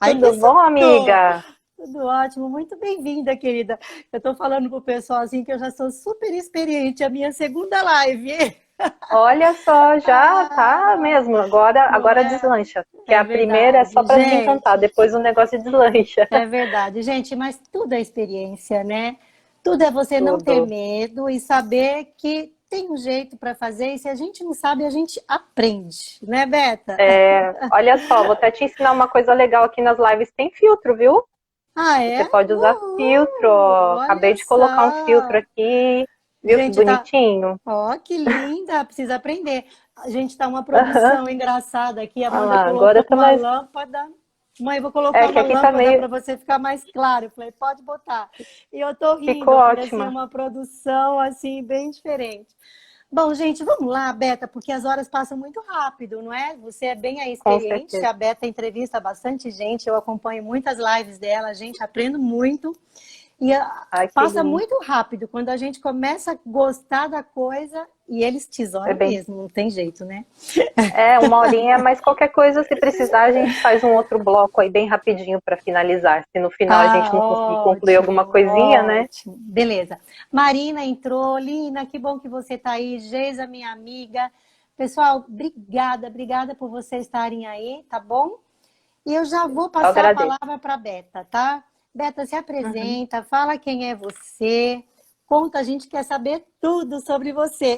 Ai, que Tudo bom, susto! amiga? Tudo ótimo, muito bem-vinda, querida. Eu estou falando pro pessoal assim que eu já sou super experiente, a minha segunda live. Olha só, já tá Ah, mesmo. Agora, não agora é? deslancha. Porque É a primeira é só verdade, pra desencantar, gente. depois o negócio deslancha. É verdade, gente, mas tudo é experiência, né? Tudo é você não ter Tudo. medo e saber que tem um jeito para fazer, e se a gente não sabe, a gente aprende, né, Beta? Olha só, vou até te ensinar uma coisa legal aqui nas lives. Tem filtro, viu? Ah, Você é? pode usar filtro, ó. Acabei Olha de colocar um filtro só! aqui. Viu que Gente, tá. bonitinho? Ó, que linda! Precisa aprender. A gente tá uma Aham. produção engraçada aqui. A Olha Amanda lá, agora colocou tá uma mais. lâmpada. Mãe, vou É colocar que uma aqui tá lâmpada meio. para você ficar mais claro. Eu falei, pode botar. E eu tô Ficou rindo, porque assim, é ótima. uma produção assim bem diferente. Bom, gente, vamos lá, Beta, porque as horas passam muito rápido, não é? Você é bem aí Com experiente. certeza. A Beta entrevista bastante gente. Eu acompanho muitas lives dela, gente, aprendo muito. E Ai, que passa lindo. muito rápido quando a gente começa a gostar da coisa e eles É tesouram bem. mesmo, não tem jeito, né? É, uma horinha, mas qualquer coisa, se precisar, a gente faz um outro bloco aí bem rapidinho para finalizar. Se no final a gente Ah, não conseguir concluir alguma ótimo, coisinha, né? ótimo. Beleza. Marina entrou, Lina, que bom que você está aí. Geisa, minha amiga. Pessoal, obrigada, obrigada por vocês estarem aí, tá bom? E eu já vou Eu passar a agradeço. palavra para a Beta, tá? Beta, se Uhum. apresenta, fala quem é você, conta, a gente quer saber tudo sobre você.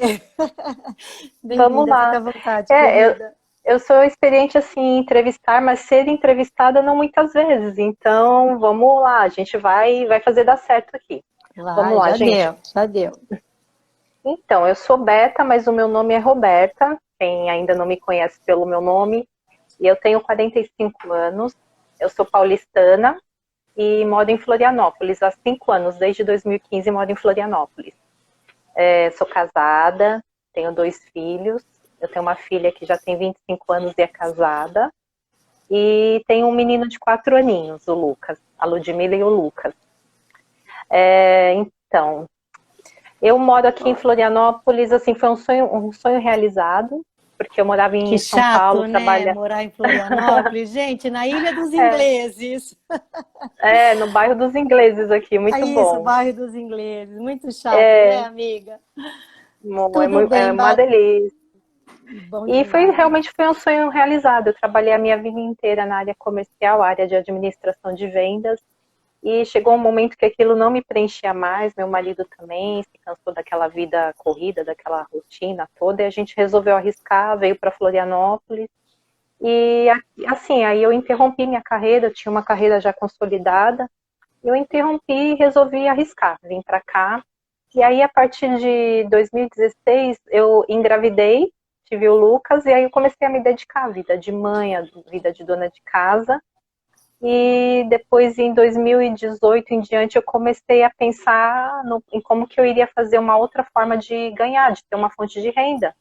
Vamos Bem-vinda, fica lá. à vontade, É, eu, querida. eu sou experiente assim em entrevistar, mas ser entrevistada não muitas vezes. Então, vamos lá, a gente vai fazer dar certo aqui. Vamos Vai, lá, já gente. deu, já deu. Então, eu sou Beta, mas o meu nome é Roberta. Quem ainda não me conhece pelo meu nome, e eu tenho 45 anos. Eu sou paulistana e moro em Florianópolis há 5 anos, desde 2015 moro em Florianópolis. Sou casada, tenho 2 filhos, eu tenho uma filha que já tem 25 anos e é casada, e tenho um menino de 4 aninhos, o Lucas, a Ludmilla e o Lucas. Então, eu moro aqui em Florianópolis, assim, foi um sonho realizado, porque eu morava Que em São Paulo, chato, né? trabalha Morar em Florianópolis. Gente, na Ilha dos é, Ingleses. no bairro dos ingleses aqui, É muito isso, bom. bairro dos ingleses. Muito chato, né, amiga? Tudo É bem, uma delícia. bom E demais. realmente foi um sonho realizado. Eu trabalhei a minha vida inteira na área comercial, área de administração de vendas, e chegou um momento que aquilo não me preenchia mais. Meu marido também se cansou daquela vida corrida, daquela rotina toda, e a gente resolveu arriscar, veio para Florianópolis. E assim, aí eu interrompi minha carreira, eu tinha uma carreira já consolidada, eu interrompi e resolvi arriscar, vim para cá. E aí, a partir de 2016, eu engravidei, tive o Lucas, e aí eu comecei a me dedicar à vida de mãe, à vida de dona de casa. E depois, em 2018 em diante, eu comecei a pensar em como que eu iria fazer uma outra forma de ganhar, de ter uma fonte de renda,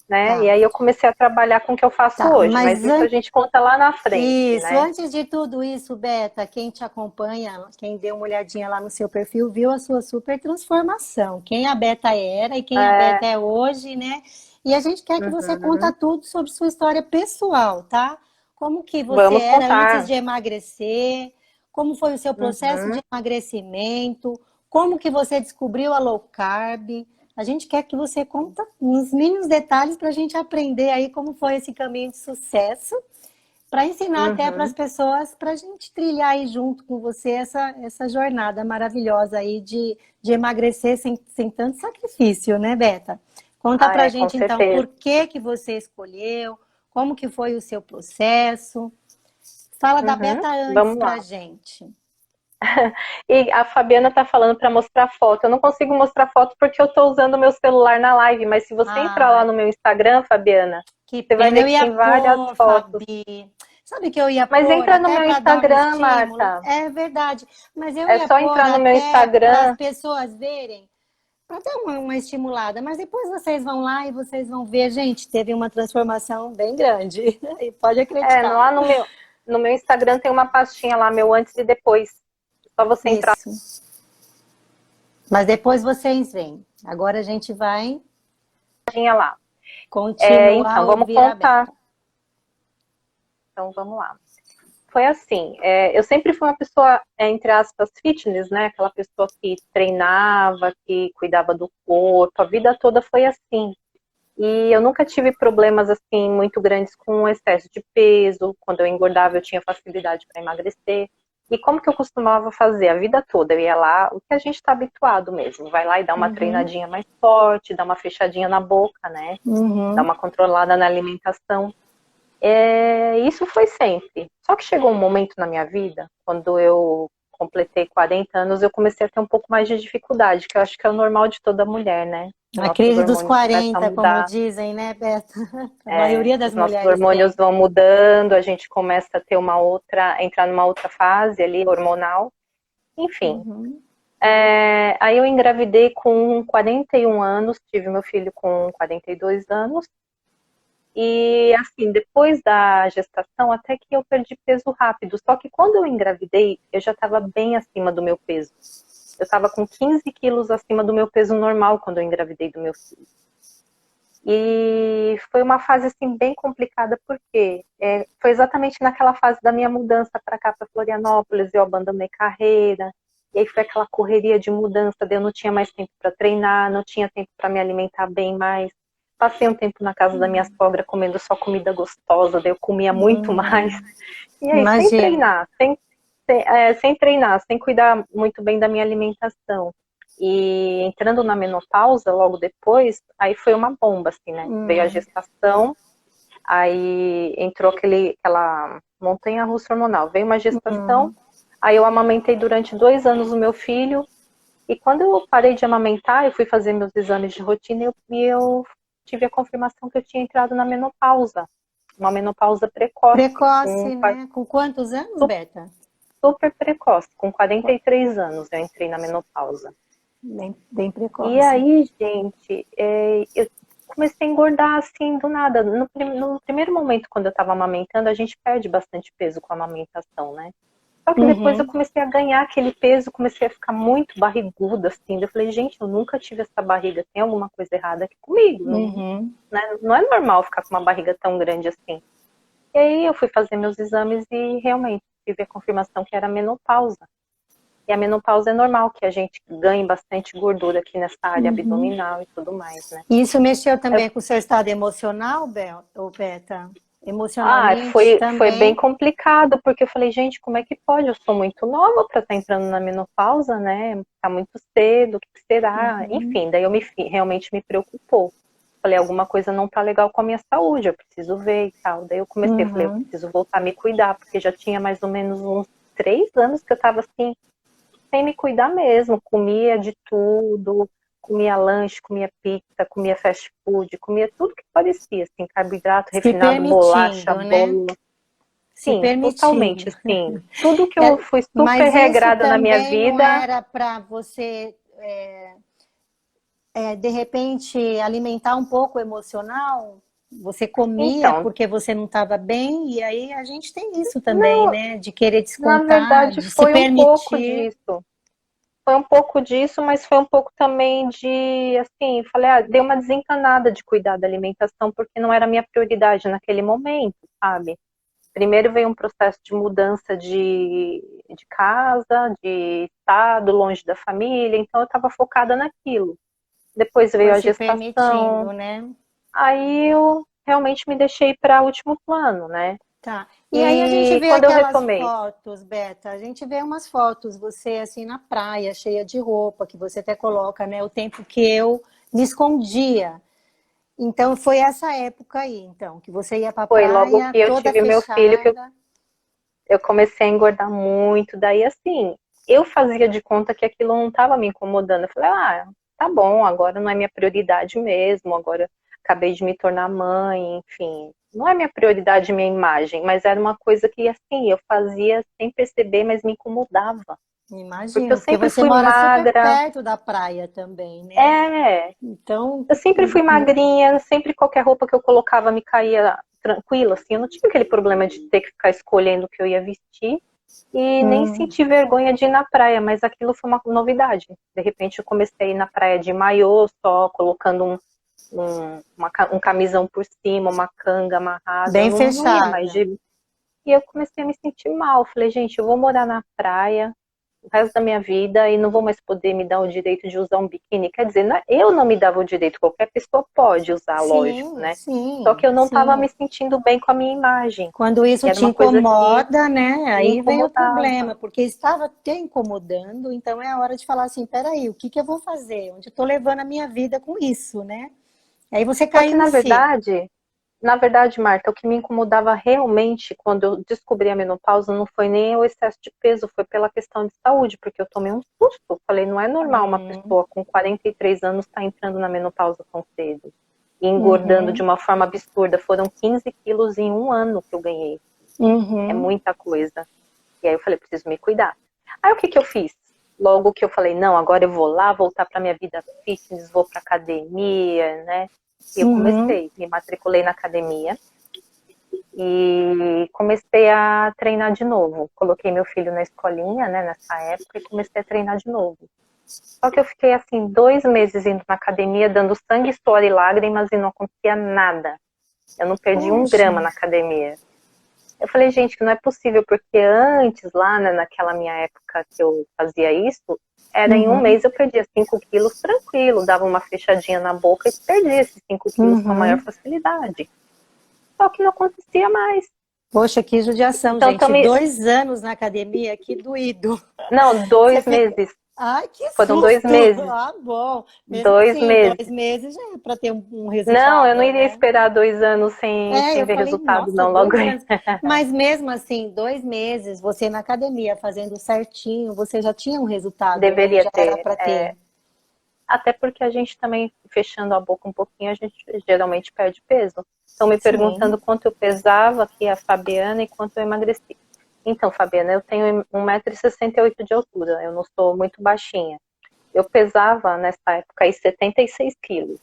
né? E Tá, aí eu comecei a trabalhar com o que eu faço tá. hoje, mas Mas isso a gente conta lá na frente, isso, né? antes de tudo isso, Beta, quem te acompanha, quem deu uma olhadinha lá no seu perfil, viu a sua super transformação. Quem a Beta era e quem a É, Beta é hoje, né? E a gente quer que você conta uhum, tudo sobre sua história pessoal, tá? Como que você vamos era antes contar. de emagrecer, como foi o seu processo de Uhum. emagrecimento, como que você descobriu a low carb. A gente quer que você conta uns mínimos detalhes para a gente aprender aí como foi esse caminho de sucesso para ensinar até para as Uhum. pessoas, para a gente trilhar aí junto com você essa jornada maravilhosa aí de emagrecer sem tanto sacrifício, né, Beta? Conta Ah, para a com gente então por certeza. que você escolheu, como que foi o seu processo. Fala da Uhum. Beta antes Vamos para a lá. gente. E a Fabiana tá falando para mostrar foto. Eu não consigo mostrar foto porque eu tô usando o meu celular na live, mas se você entrar lá Ai, no meu Instagram, Fabiana, que você vai pena, ver eu que ia tem várias pôr, fotos. Fabi. Sabe que eu ia Mas pôr entra no até meu para dar um Instagram, estímulo? Marta. É verdade, mas eu É ia só pôr entrar no meu até para as Instagram. pessoas verem, para dar uma estimulada. Mas depois vocês vão lá e vocês vão ver, gente, teve uma transformação bem grande. E pode acreditar. Lá no meu Instagram tem uma pastinha lá, meu antes e depois. É só você entrar Isso. Mas depois vocês vêm. Agora a gente vai lá. continuar a Então, vamos ouvir a contar. Beta. Então, vamos lá. Foi assim, eu sempre fui uma pessoa, entre aspas, fitness, né? Aquela pessoa que treinava, que cuidava do corpo, a vida toda foi assim. E eu nunca tive problemas, assim, muito grandes com excesso de peso. Quando eu engordava, eu tinha facilidade para emagrecer. E como que eu costumava fazer a vida toda? Eu ia lá, o que a gente está habituado mesmo. Vai lá e dá uma Uhum, treinadinha mais forte, dá uma fechadinha na boca, né? Dá uhum. uma controlada na alimentação. Isso foi sempre. Só que chegou um momento na minha vida, quando eu completei 40 anos, eu comecei a ter um pouco mais de dificuldade, que eu acho que é o normal de toda mulher, né? A Nossos crise dos hormônios começam a 40, como mudar, dizem, né, Beta? A maioria das os nossos mulheres hormônios tem. vão mudando, a gente começa a ter entrar numa outra fase ali, hormonal. Enfim, Uhum. aí eu engravidei com 41 anos, tive meu filho com 42 anos. E assim, depois da gestação, até que eu perdi peso rápido. Só que quando eu engravidei, eu já estava bem acima do meu peso. Eu estava com 15 quilos acima do meu peso normal quando eu engravidei do meu filho. E foi uma fase assim bem complicada, porque foi exatamente naquela fase da minha mudança para cá, para Florianópolis. Eu abandonei carreira, e aí foi aquela correria de mudança, daí eu não tinha mais tempo para treinar, não tinha tempo para me alimentar bem mais. Passei um tempo na casa da minha sogra comendo só comida gostosa, daí eu comia muito mais. E aí, sem Imagino. treinar, sem treinar, sem cuidar muito bem da minha alimentação. E entrando na menopausa logo depois, aí foi uma bomba, assim, né? Veio a Hum, gestação, aí entrou aquela montanha-russa hormonal. Veio uma gestação, hum. aí eu amamentei durante 2 anos o meu filho, e quando eu parei de amamentar, eu fui fazer meus exames de rotina e eu tive a confirmação que eu tinha entrado na menopausa, uma menopausa precoce, Precoce, né? Com quantos anos, Beta? super precoce, com 43 anos eu entrei na menopausa. Bem E precoce. aí, gente, eu comecei a engordar assim do nada. No primeiro momento, quando eu estava amamentando, a gente perde bastante peso com a amamentação, né? Só que depois eu Uhum, comecei a ganhar aquele peso, comecei a ficar muito barriguda, assim. Eu falei, gente, eu nunca tive essa barriga, tem alguma coisa errada aqui comigo, não, uhum. né? Não é normal ficar com uma barriga tão grande assim. E aí eu fui fazer meus exames e realmente tive a confirmação que era menopausa. E a menopausa é normal que a gente ganhe bastante gordura aqui nessa área Uhum. abdominal e tudo mais, né? E isso mexeu Eu- também com o seu estado emocional, ou Beta? Emocionalmente foi bem também? complicado, porque eu falei, gente, como é que pode? Eu sou muito nova para estar entrando na menopausa, né? Tá muito cedo, o que será? Uhum, Enfim, daí realmente me preocupou. Falei, alguma coisa não tá legal com a minha saúde, eu preciso ver e tal. Daí eu falei, eu uhum. preciso voltar a me cuidar, porque já tinha mais ou menos uns 3 anos que eu tava assim, sem me cuidar mesmo, comia de tudo, comia lanche, comia pizza, comia fast food, comia tudo que parecia, assim, carboidrato Se refinado, bolacha, permitindo, né? bolo, Se sim, totalmente, permitindo. sim. Tudo que eu É, fui super mas isso regrada na minha também não vida, era para você, de repente, alimentar um pouco o emocional? Você comia então, porque você não estava bem, e aí a gente tem isso também, não, né? De querer na descontar, verdade de se foi um pouco permitir. disso. Foi um pouco disso, mas foi um pouco também de, assim, falei, dei uma desencanada de cuidar da alimentação, porque não era a minha prioridade naquele momento, sabe? Primeiro veio um processo de mudança de casa, de estado, longe da família, então eu estava focada naquilo. Depois veio Foi a se gestação, permitindo, né? aí eu realmente me deixei para último plano, né? Tá. E aí a gente E vê quando eu aquelas retomei, fotos, Beta, a gente vê umas fotos, você assim na praia, cheia de roupa, que você até coloca, né? O tempo que eu me escondia. Então foi essa época aí, então, que você ia pra foi logo praia que eu toda tive o meu filho que fechada. eu comecei a engordar muito, daí assim, eu fazia de conta que aquilo não estava me incomodando. Eu falei, tá bom, agora não é minha prioridade mesmo, agora acabei de me tornar mãe, enfim. Não é minha prioridade minha imagem, mas era uma coisa que, assim, eu fazia sem perceber, mas me incomodava. Porque eu Imagino, porque sempre você fui mora super magra, perto da praia também, né? é, Então, eu sempre fui magrinha, sempre qualquer roupa que eu colocava me caía tranquila, assim, eu não tinha aquele problema de ter que ficar escolhendo o que eu ia vestir. E nem hum, senti vergonha de ir na praia, mas aquilo foi uma novidade. De repente eu comecei a ir na praia de maiô só, colocando um camisão por cima, uma canga amarrada. Eu bem não ia mais fechada. de. E eu comecei a me sentir mal. Falei, gente, eu vou morar na praia o resto da minha vida e não vou mais poder me dar o direito de usar um biquíni. Quer dizer, eu não me dava o direito, qualquer pessoa pode usar, lógico, Sim, né? Só que sim, eu não estava sim. me sentindo bem com a minha imagem. Quando E isso era te uma coisa que incomoda, né? me Aí vem o incomodava. problema, porque estava te incomodando, então é a hora de falar assim, peraí, o que que eu vou fazer? Onde eu estou levando a minha vida com isso, né? Aí você Só que, caiu em si. na verdade, Marta, o que me incomodava realmente quando eu descobri a menopausa não foi nem o excesso de peso, foi pela questão de saúde, porque eu tomei um susto. Falei, não é normal uma Uhum, pessoa com 43 anos estar entrando na menopausa tão cedo e engordando de uhum, uma forma absurda. Foram 15 quilos em um ano que eu ganhei. É uhum. muita coisa. E aí eu falei, preciso me cuidar. Aí o que que eu fiz? Logo que eu falei, não, agora eu vou lá, voltar para minha vida fitness, vou para academia, né? E eu Uhum. comecei, me matriculei na academia e comecei a treinar de novo. Coloquei meu filho na escolinha, né, nessa época, e comecei a treinar de novo. Só que eu fiquei assim 2 meses indo na academia, dando sangue, suor e lágrimas e não acontecia nada. Eu não perdi um Poxa. grama na academia. Eu falei, gente, que não é possível, porque antes, lá, né, naquela minha época que eu fazia isso, era em um Uhum, mês eu perdia 5 quilos tranquilo, dava uma fechadinha na boca e perdia esses 5 quilos com a maior uhum. facilidade. Só que não acontecia mais. Poxa, que judiação, Então, gente. também, 2 anos na academia, que doído. não, Você dois fica. meses, Ai, que foram dois susto! meses, Ah, bom. Mesmo dois assim, meses. 2 meses já é para ter um Não, eu não resultado, iria né? esperar 2 anos É, sem eu ver falei, resultado, nossa, não, logo. 2 anos. Mas mesmo assim, 2 meses, você na academia fazendo certinho, você já tinha um resultado, né? Deveria Já era ter. para ter. Até porque a gente também, fechando a boca um pouquinho, a gente geralmente perde peso. Estão me perguntando Sim. quanto eu pesava aqui, a Fabiana, e quanto eu emagreci. Então, Fabiana, eu tenho 1,68 m de altura, eu não sou muito baixinha. Eu pesava, nessa época, aí 76 quilos.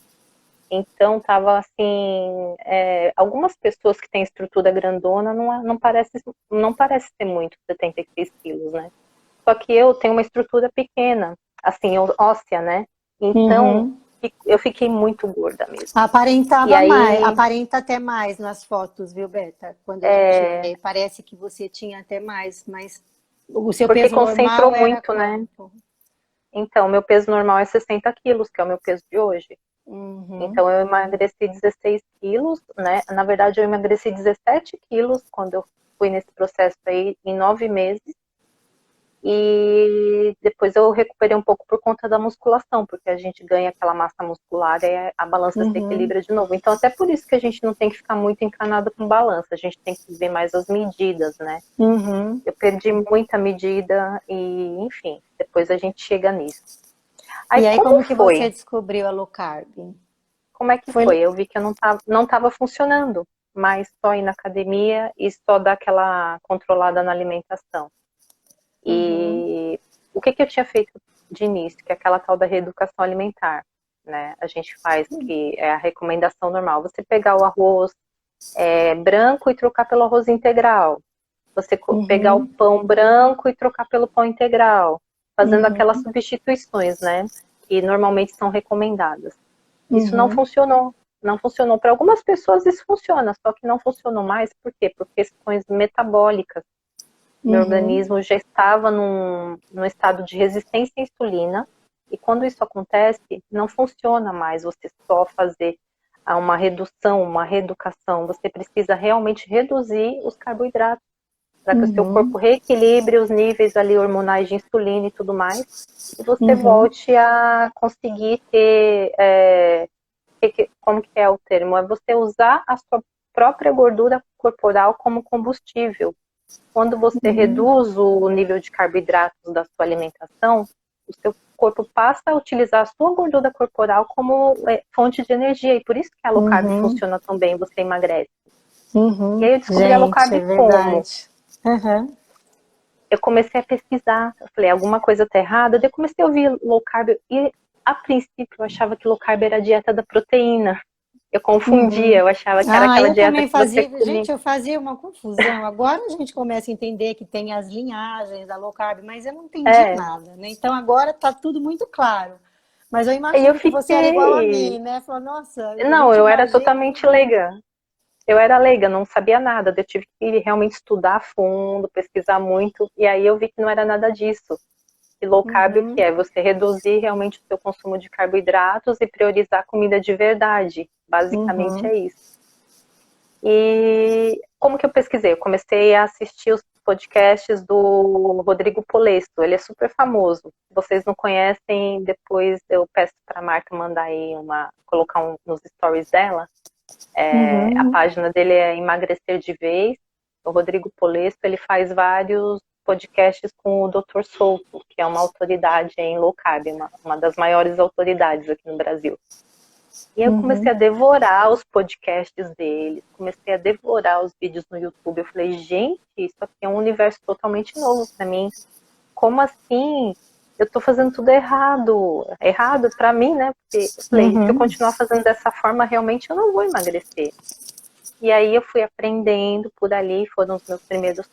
Então, tava assim, algumas pessoas que têm estrutura grandona não parece ser muito 76 quilos, né? Só que eu tenho uma estrutura pequena, assim, óssea, né? Então, Uhum. eu fiquei muito gorda mesmo. E Aparentava mais, aí, aparenta até mais nas fotos, viu, Beta? Quando a gente é, vê, parece que você tinha até mais, mas o seu porque peso concentrou normal era muito, né? quanto? Então, meu peso normal é 60 quilos, que é o meu peso de hoje. Uhum, Então, eu emagreci 16 quilos, né? Na verdade, eu emagreci 17 quilos quando eu fui nesse processo aí, em 9 meses. E depois eu recuperei um pouco por conta da musculação, porque a gente ganha aquela massa muscular e a balança se uhum, equilibra de novo. Então, até por isso que a gente não tem que ficar muito encanado com balança, a gente tem que ver mais as medidas, né? uhum. Eu perdi muita medida e, enfim, depois a gente chega nisso. Aí, E aí, como como que você foi? descobriu a low carb? Como é que Foi. foi? Eu vi que eu não tava funcionando, mas só ir na academia e só dar aquela controlada na alimentação. Uhum, E o que eu tinha feito de início, que é aquela tal da reeducação alimentar, né? A gente faz que é a recomendação normal, você pegar o arroz branco e trocar pelo arroz integral, você pegar o uhum, pão branco e trocar pelo pão integral, fazendo aquelas uhum, substituições, né? Que normalmente são recomendadas. Isso não uhum, funcionou. Não funcionou. Para algumas pessoas isso funciona, só que não funcionou mais, por quê? Por questões metabólicas. Meu uhum, organismo já estava num estado de resistência à insulina, e quando isso acontece, não funciona mais você só fazer uma redução, uma reeducação. Você precisa realmente reduzir os carboidratos para que o seu corpo uhum, reequilibre os níveis ali hormonais de insulina e tudo mais, e você uhum, volte a conseguir ter, como que é o termo? É você usar a sua própria gordura corporal como combustível. Quando você uhum, reduz o nível de carboidratos da sua alimentação, o seu corpo passa a utilizar a sua gordura corporal como fonte de energia, e por isso que a low carb uhum, funciona tão bem, você emagrece. E uhum. aí eu descobri a low Gente, carb é como? verdade. Uhum. Eu comecei a pesquisar, eu falei, alguma coisa tá errada, daí eu comecei a ouvir low carb, e a princípio eu achava que low carb era a dieta da proteína. Eu confundia, Uhum. eu achava que era Ah, aquela eu dieta também que você fazia. comia. Gente, eu fazia uma confusão. Agora a gente começa a entender que tem as linhagens da low carb, mas eu não entendia É, nada, né? Então agora tá tudo muito claro. Mas eu aí eu imagino que você era igual a fiquei. mim, né? Falou, nossa, a Não, gente eu era imagina. totalmente leiga. eu era leiga, não sabia nada, eu tive que realmente estudar a fundo, pesquisar muito, e aí eu vi que não era nada disso. E low carb o que Uhum, é? Você reduzir realmente o seu consumo de carboidratos e priorizar comida de verdade. Basicamente uhum, é isso. E como que eu pesquisei? Eu comecei a assistir os podcasts do Rodrigo Polesto, ele é super famoso. Se vocês não conhecem, depois eu peço para a Marta mandar aí colocar nos stories dela. A uhum. página dele é Emagrecer de Vez. O Rodrigo Polesto, ele faz vários podcasts com o Dr. Souto, que é uma autoridade em low carb, uma das maiores autoridades aqui no Brasil. E eu comecei Uhum. a devorar os podcasts dele, comecei a devorar os vídeos no YouTube. Eu falei, gente, isso aqui é um universo totalmente novo para mim. Como assim? Eu tô fazendo tudo errado. Errado para mim, né? Porque eu falei, se eu Uhum. continuar fazendo dessa forma, realmente eu não vou emagrecer. E aí eu fui aprendendo por ali, foram os meus primeiros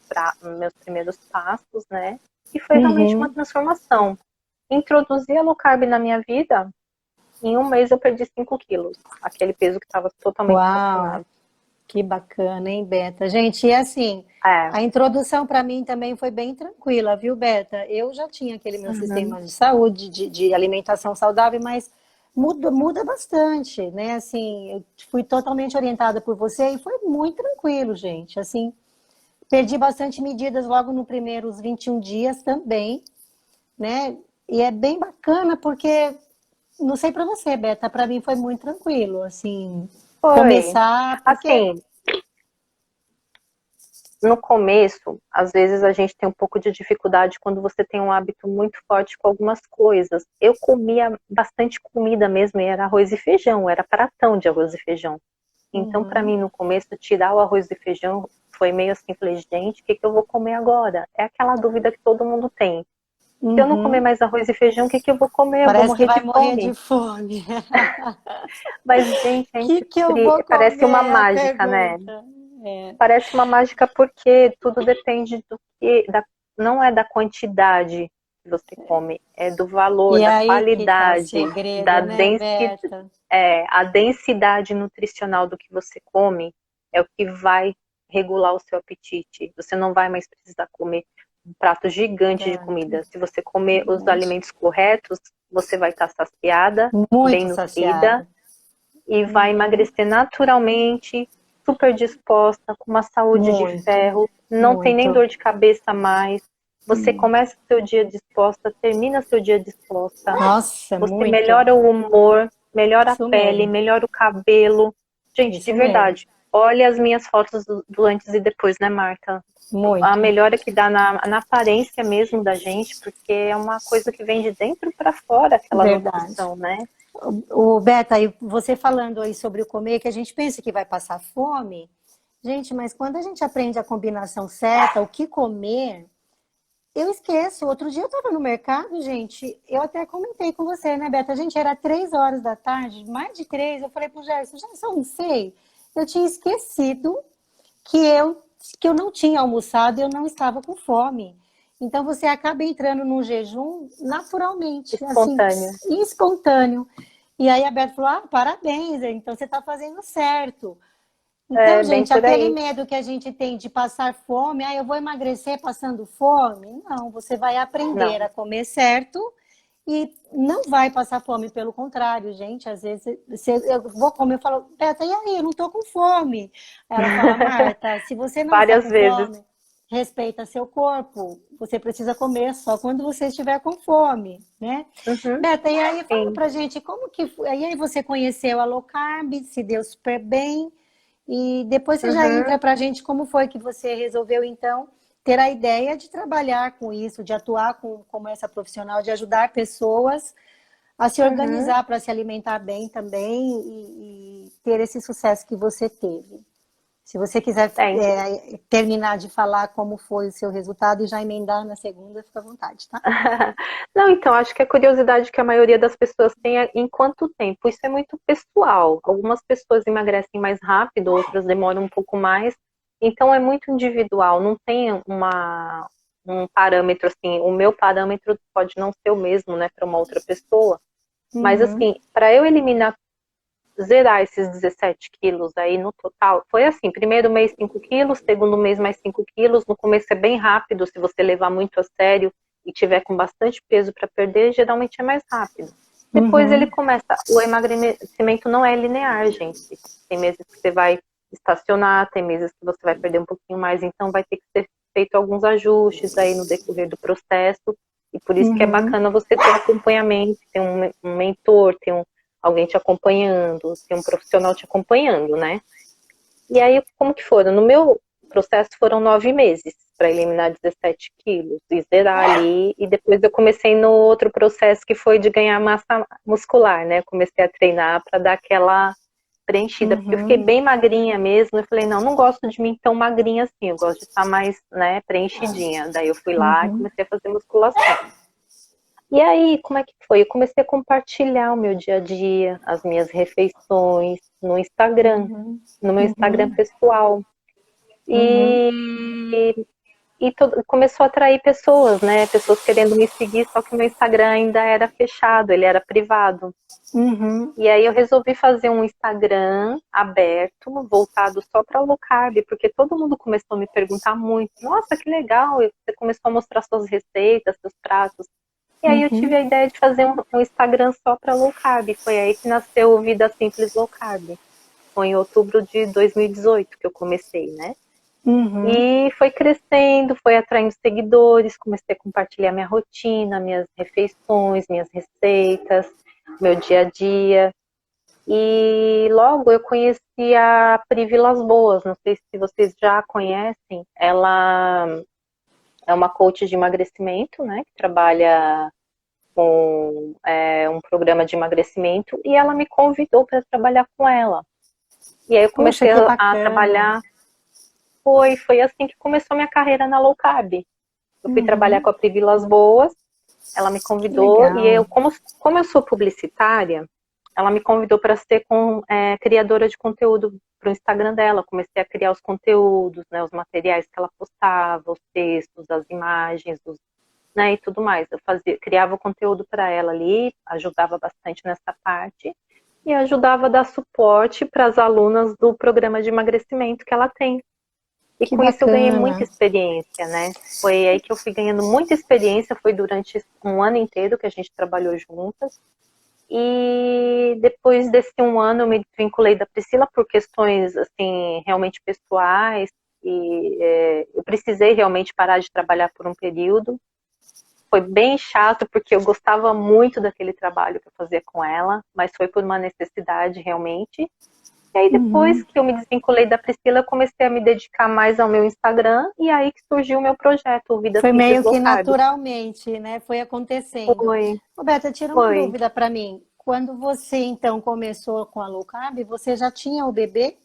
passos, né? E foi realmente uma Uhum. transformação. Introduzi a low carb na minha vida, em um mês eu perdi 5 quilos. Aquele peso que estava totalmente Uau, estacionado. que bacana, hein, Beta? Gente, e assim, É. a introdução para mim também foi bem tranquila, viu, Beta? Eu já tinha aquele meu Uhum. sistema de saúde, de alimentação saudável, mas muda bastante, né? Assim, eu fui totalmente orientada por você e foi muito tranquilo, gente. Assim, perdi bastante medidas logo nos primeiros 21 dias também, né? E é bem bacana porque, não sei para você, Beta, para mim foi muito tranquilo, assim, Foi. começar, porque Assim, no começo, às vezes a gente tem um pouco de dificuldade quando você tem um hábito muito forte com algumas coisas. Eu comia bastante comida mesmo, e era arroz e feijão, era pratão de arroz e feijão. Então, para Uhum, mim, no começo, tirar o arroz e feijão foi meio assim, falei, gente, o que eu vou comer agora? É aquela dúvida que todo mundo tem. Se eu não comer uhum. mais arroz e feijão, o que eu vou comer? Eu vou Parece que morrer vai de morrer de fome. fome. Mas, gente, O que eu vou parece uma comer? É a mágica, né? pergunta. É. Parece uma mágica porque tudo depende não é da quantidade que você come, é do valor, E da aí que tá o qualidade, segredo, né, Berta? a densidade nutricional do que você come é o que vai regular o seu apetite. Você não vai mais precisar comer um prato gigante de Tanto, comida. Se você comer um os monte. alimentos corretos, você vai estar saciada, bem Muito nutrida saciada. e vai Uhum. emagrecer naturalmente, super disposta, com uma saúde de Muito, ferro, não tem nem muito. dor de cabeça mais. Você começa seu dia disposta, termina seu dia disposta. Nossa, Você muito. melhora o humor, melhora a Isso pele, mesmo. melhora o cabelo. Gente, de Isso mesmo. verdade, olha as minhas fotos do antes e depois, né, Marta? A Muito. melhora que dá na aparência mesmo da gente, porque é uma coisa que vem de dentro para fora, aquela Verdade. nutrição, né? O Beta, e você falando aí sobre o comer, que a gente pensa que vai passar fome, gente, mas quando a gente aprende a combinação certa, o que comer, eu esqueço. Outro dia eu estava no mercado, gente, eu até comentei com você, né, Beta? A gente era 3 horas da tarde, mais de 3, eu falei pro Gerson, Gerson, eu não sei, eu tinha esquecido que eu não tinha almoçado e eu não estava com fome. Então você acaba entrando num jejum naturalmente, assim, Espontâneo. espontâneo. E aí a Berta falou: ah, parabéns, então você está fazendo certo. Então, É bem gente, por aquele aí. medo que a gente tem de passar fome, ah, eu vou emagrecer passando fome. Não, você vai aprender Não. a comer certo e não vai passar fome, pelo contrário, gente. Às vezes eu vou comer, eu falo, Beta, e aí? Eu não tô com fome. Ela fala, Marta, se você não está Várias com vezes. fome, respeita seu corpo. Você precisa comer só quando você estiver com fome, né? Uhum, Beta, e aí fala sim. pra gente como que foi. E aí você conheceu a low carb, se deu super bem. E depois você já entra Uhum, para a gente como foi que você resolveu, então, ter a ideia de trabalhar com isso, de atuar como essa profissional, de ajudar pessoas a se uhum. organizar para se alimentar bem também e ter esse sucesso que você teve. Se você quiser Então. terminar de falar como foi o seu resultado e já emendar na segunda, fica à vontade, tá? Não, então, acho que a curiosidade que a maioria das pessoas tem é em quanto tempo. Isso é muito pessoal. Algumas pessoas emagrecem mais rápido, outras demoram um pouco mais. Então, é muito individual. Não tem um parâmetro assim. O meu parâmetro pode não ser o mesmo, né, para uma outra pessoa. Mas, Uhum, assim, para eu eliminar zerar esses 17 quilos aí no total, foi assim, primeiro mês 5 quilos, segundo mês mais 5 quilos, no começo é bem rápido, se você levar muito a sério e tiver com bastante peso para perder, geralmente é mais rápido. Depois ele começa, o emagrecimento não é linear, gente. Tem meses que você vai estacionar, tem meses que você vai perder um pouquinho mais, então vai ter que ser feito alguns ajustes aí no decorrer do processo, e por isso que é bacana você ter acompanhamento, ter um mentor, ter alguém te acompanhando, ter um profissional te acompanhando, né? E aí, como que foram? No meu processo foram 9 meses para eliminar 17 quilos e zerar ali, e depois eu comecei no outro processo que foi de ganhar massa muscular, né? Comecei a treinar para dar aquela preenchida, porque eu fiquei bem magrinha mesmo, eu falei, não gosto de mim tão magrinha assim, eu gosto de estar mais, né, preenchidinha. Daí eu fui lá e comecei a fazer musculação. E aí, como é que foi? Eu comecei a compartilhar o meu dia a dia, as minhas refeições no Instagram, no meu Instagram pessoal. E começou a atrair pessoas, né? Pessoas querendo me seguir, só que o meu Instagram ainda era fechado, ele era privado. E aí eu resolvi fazer um Instagram aberto, voltado só para low carb, porque todo mundo começou a me perguntar muito. Nossa, que legal! Você começou a mostrar suas receitas, seus pratos. E aí eu tive a ideia de fazer um Instagram só para low carb. Foi aí que nasceu o Vida Simples Low Carb. Foi em outubro de 2018 que eu comecei, né? E foi crescendo, foi atraindo seguidores, comecei a compartilhar minha rotina, minhas refeições, minhas receitas, meu dia a dia. E logo eu conheci a Pri Vilas Boas, não sei se vocês já conhecem. Ela é uma coach de emagrecimento, né, que trabalha com um programa de emagrecimento, e ela me convidou para trabalhar com ela. E aí eu comecei a trabalhar. Foi assim que começou minha carreira na low carb. Eu fui trabalhar com a Pri Vilas Boas, ela me convidou, e eu, como eu sou publicitária, ela me convidou para ser criadora de conteúdo para o Instagram dela. Eu comecei a criar os conteúdos, né, os materiais que ela postava, os textos, as imagens, né, e tudo mais. Eu criava o conteúdo para ela ali, ajudava bastante nessa parte, e ajudava a dar suporte para as alunas do programa de emagrecimento que ela tem. E com isso eu ganhei muita experiência, né? Foi aí que eu fui ganhando muita experiência, foi durante um ano inteiro que a gente trabalhou juntas. E depois desse um ano eu me desvinculei da Priscila por questões, assim, realmente pessoais. E eu precisei realmente parar de trabalhar por um período. Foi bem chato, porque eu gostava muito daquele trabalho que eu fazia com ela, mas foi por uma necessidade realmente. E aí depois que eu me desvinculei da Priscila, eu comecei a me dedicar mais ao meu Instagram, e aí que surgiu o meu projeto, o Vida Foi Simples meio Low que Carb. naturalmente, né? Foi acontecendo. Foi. Roberta, tira uma dúvida para mim. Quando você, então, começou com a low carb, você já tinha o bebê?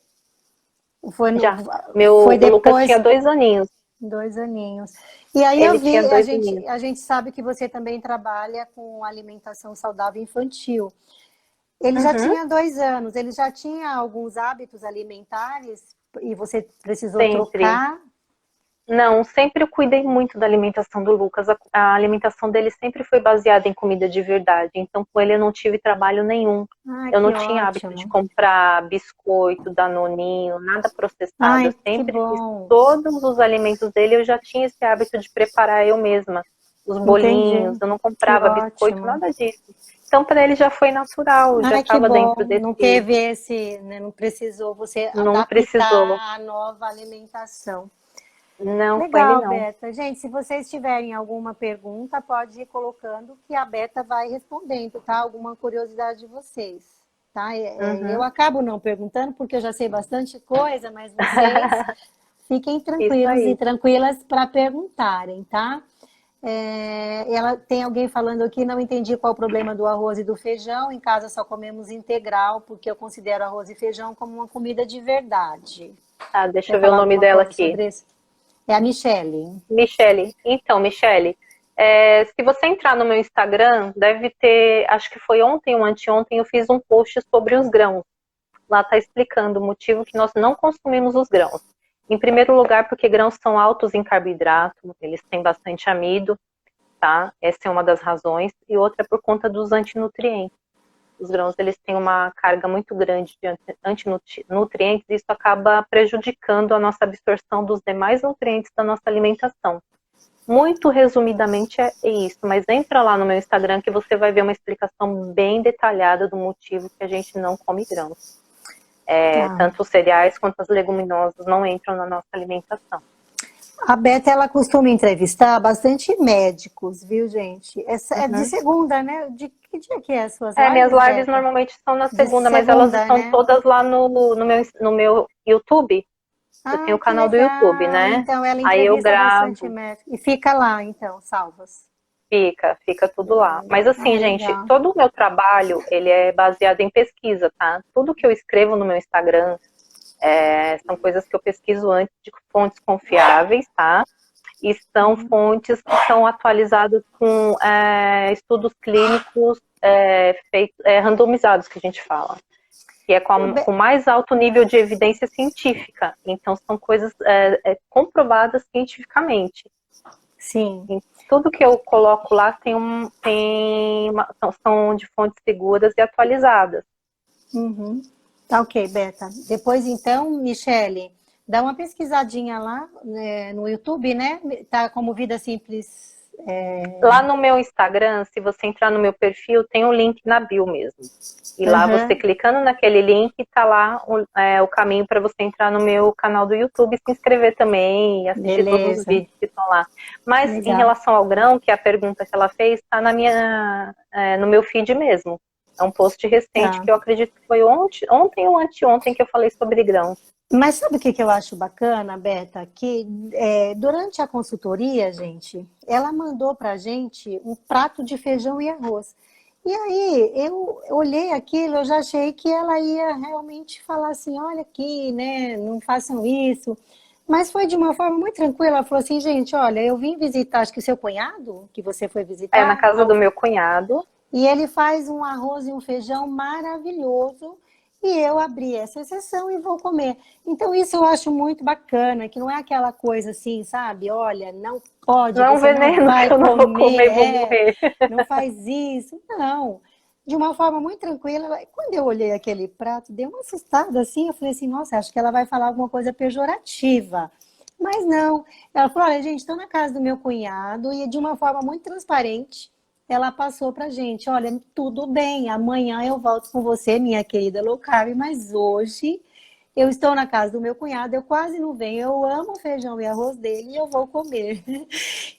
Já. Foi O Lucas depois... tinha 2 aninhos. 2 aninhos. E aí Ele tinha 2 aninhos. a gente sabe que você também trabalha com alimentação saudável infantil. Ele já tinha 2 anos, ele já tinha alguns hábitos alimentares e você precisou trocar? Não, sempre eu cuidei muito da alimentação do Lucas. A alimentação dele sempre foi baseada em comida de verdade. Então, com ele eu não tive trabalho nenhum. Eu não tinha hábito de comprar biscoito, danoninho, nada processado. Eu sempre fiz todos os alimentos dele, eu já tinha esse hábito de preparar eu mesma. Os bolinhos, eu não comprava biscoito, nada disso. Então, para ele já foi natural, já estava dentro desse... Não teve esse, né, não precisou você adaptar a nova alimentação. Não, legal, foi ele não. Beta. Gente, se vocês tiverem alguma pergunta, pode ir colocando que a Beta vai respondendo, tá? Alguma curiosidade de vocês, tá? Eu acabo não perguntando porque eu já sei bastante coisa, mas vocês fiquem tranquilos e tranquilas para perguntarem, tá? Tem alguém falando aqui, não entendi qual o problema do arroz e do feijão. Em casa só comemos integral, porque eu considero arroz e feijão como uma comida de verdade. Tá, deixa eu ver o nome dela aqui. É a Michele. Michele. Então, Michele, se você entrar no meu Instagram, deve ter, acho que foi ontem ou anteontem, eu fiz um post sobre os grãos. Lá está explicando o motivo que nós não consumimos os grãos. Em primeiro lugar, porque grãos são altos em carboidrato, eles têm bastante amido, tá? Essa é uma das razões. E outra é por conta dos antinutrientes. os grãos eles têm uma carga muito grande de antinutrientes e isso acaba prejudicando a nossa absorção dos demais nutrientes da nossa alimentação. Muito resumidamente é isso, mas entra lá no meu Instagram que você vai ver uma explicação bem detalhada do motivo que a gente não come grãos. Tá. Tanto os cereais quanto as leguminosas não entram na nossa alimentação. A Beta, ela costuma entrevistar bastante médicos, viu, gente? Essa é de segunda, né? De que dia que é as suas lives, Minhas lives Beta? normalmente são na De segunda, mas elas estão né? todas lá no meu YouTube. Eu tenho o Que canal do legal. YouTube, né? Então, ela Aí eu entrevista bastante gravo, médico. E fica lá, então, salvas. fica tudo lá. Mas assim, gente, legal. todo o meu trabalho, ele é baseado em pesquisa, tá? Tudo que eu escrevo no meu Instagram são coisas que eu pesquiso antes de fontes confiáveis, tá? E são fontes que são atualizadas com estudos clínicos randomizados, que a gente fala. Que é com mais alto nível de evidência científica. Então, são coisas comprovadas cientificamente. Sim. E tudo que eu coloco lá são de fontes seguras e atualizadas. Uhum. Tá ok, Beta. Depois, então, Michele, dá uma pesquisadinha lá no YouTube, né? Tá como Vida Simples. Lá no meu Instagram, se você entrar no meu perfil, tem um link na bio mesmo. E lá você clicando naquele link, tá lá o caminho para você entrar no meu canal do YouTube e se inscrever também e assistir todos os vídeos que estão lá. Mas em relação ao grão, que é a pergunta que ela fez, tá no meu feed mesmo. É um post recente que eu acredito que foi ontem ou anteontem que eu falei sobre grãos. Mas sabe o que eu acho bacana, Beta? Que durante a consultoria, gente, ela mandou pra gente um prato de feijão e arroz. E aí, eu olhei aquilo, eu já achei que ela ia realmente falar assim, olha aqui, né, não façam isso. Mas foi de uma forma muito tranquila, ela falou assim, gente, olha, eu vim visitar, acho que o seu cunhado, que você foi visitar. Na casa do meu cunhado. E ele faz um arroz e um feijão maravilhoso. E eu abri essa exceção e vou comer. Então, isso eu acho muito bacana, que não é aquela coisa assim, sabe? Olha, não pode, não você veneno, não vai que eu não comer, vou comer, vou morrer. não faz isso. Não, de uma forma muito tranquila. Quando eu olhei aquele prato, dei uma assustada assim, eu falei assim, nossa, acho que ela vai falar alguma coisa pejorativa. Mas não, ela falou, olha, gente, estou na casa do meu cunhado e de uma forma muito transparente, ela passou pra gente, olha, tudo bem, amanhã eu volto com você, minha querida low carb, mas hoje eu estou na casa do meu cunhado, eu quase não venho, eu amo o feijão e arroz dele e eu vou comer.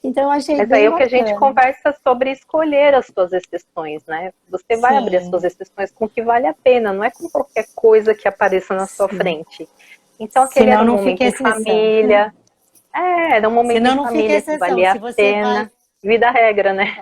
Então eu achei mas bem aí é o que bacana. a gente conversa sobre escolher as suas exceções, né? Você vai abrir as suas exceções com o que vale a pena, não é com qualquer coisa que apareça na sua frente. Então aquele era um momento em família, era um momento em família que valia a pena. Vida regra, né?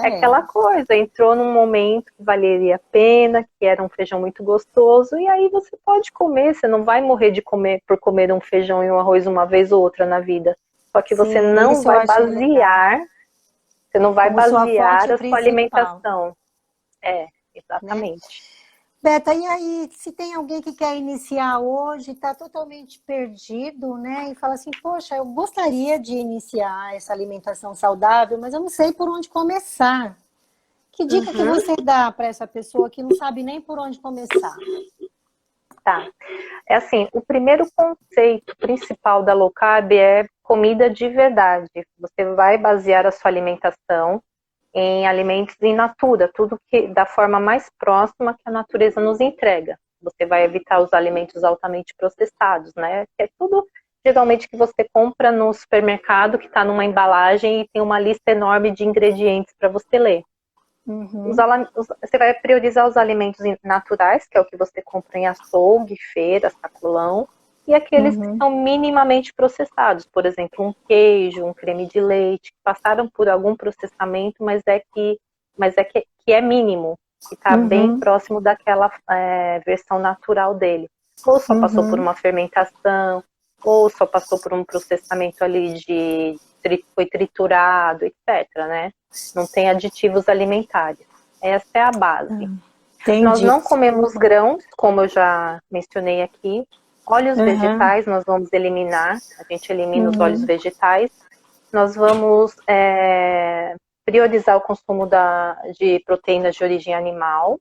Aquela coisa, entrou num momento que valeria a pena, que era um feijão muito gostoso, e aí você pode comer, você não vai morrer de comer por comer um feijão e um arroz uma vez ou outra na vida. Só que você não vai basear, você não vai basear a sua alimentação. Exatamente. Beta, e aí, se tem alguém que quer iniciar hoje, está totalmente perdido, né? E fala assim, poxa, eu gostaria de iniciar essa alimentação saudável, mas eu não sei por onde começar. Que dica que você dá para essa pessoa que não sabe nem por onde começar? Tá. É assim, o primeiro conceito principal da low carb é comida de verdade. Você vai basear a sua alimentação em alimentos in natura, tudo que da forma mais próxima que a natureza nos entrega. Você vai evitar os alimentos altamente processados, né? Que é tudo geralmente que você compra no supermercado, que está numa embalagem e tem uma lista enorme de ingredientes para você ler. Você vai priorizar os alimentos naturais, que é o que você compra em açougue, feira, sacolão, e aqueles que são minimamente processados, por exemplo, um queijo, um creme de leite, que passaram por algum processamento, mas que é mínimo, que está bem próximo daquela versão natural dele. Ou só passou por uma fermentação, ou só passou por um processamento ali foi triturado, etc., né? Não tem aditivos alimentares. Essa é a base. Nós não comemos grãos, como eu já mencionei aqui. Óleos vegetais nós vamos eliminar. A gente elimina os óleos vegetais. Nós vamos priorizar o consumo de proteínas de origem animal.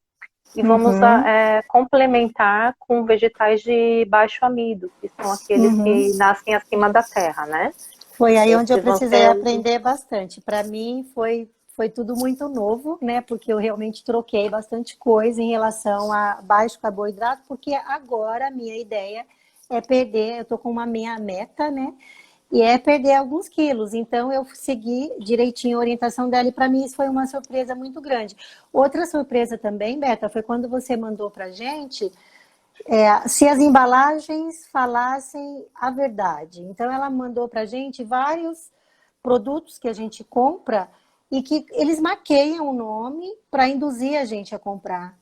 e vamos Uhum, complementar com vegetais de baixo amido, que são aqueles uhum. que nascem acima da terra, né? Foi aí onde eu Esses vão precisei ser os... aprender bastante. Para mim foi tudo muito novo, né? Porque eu realmente troquei bastante coisa em relação a baixo carboidrato, porque agora a minha ideia é perder, eu tô com uma minha meta, né? E é perder alguns quilos. Então eu segui direitinho a orientação dela e para mim isso foi uma surpresa muito grande. Outra surpresa também, Beta, foi quando você mandou pra gente se as embalagens falassem a verdade. Então, ela mandou para a gente vários produtos que a gente compra e que eles maqueiam o nome para induzir a gente a comprar.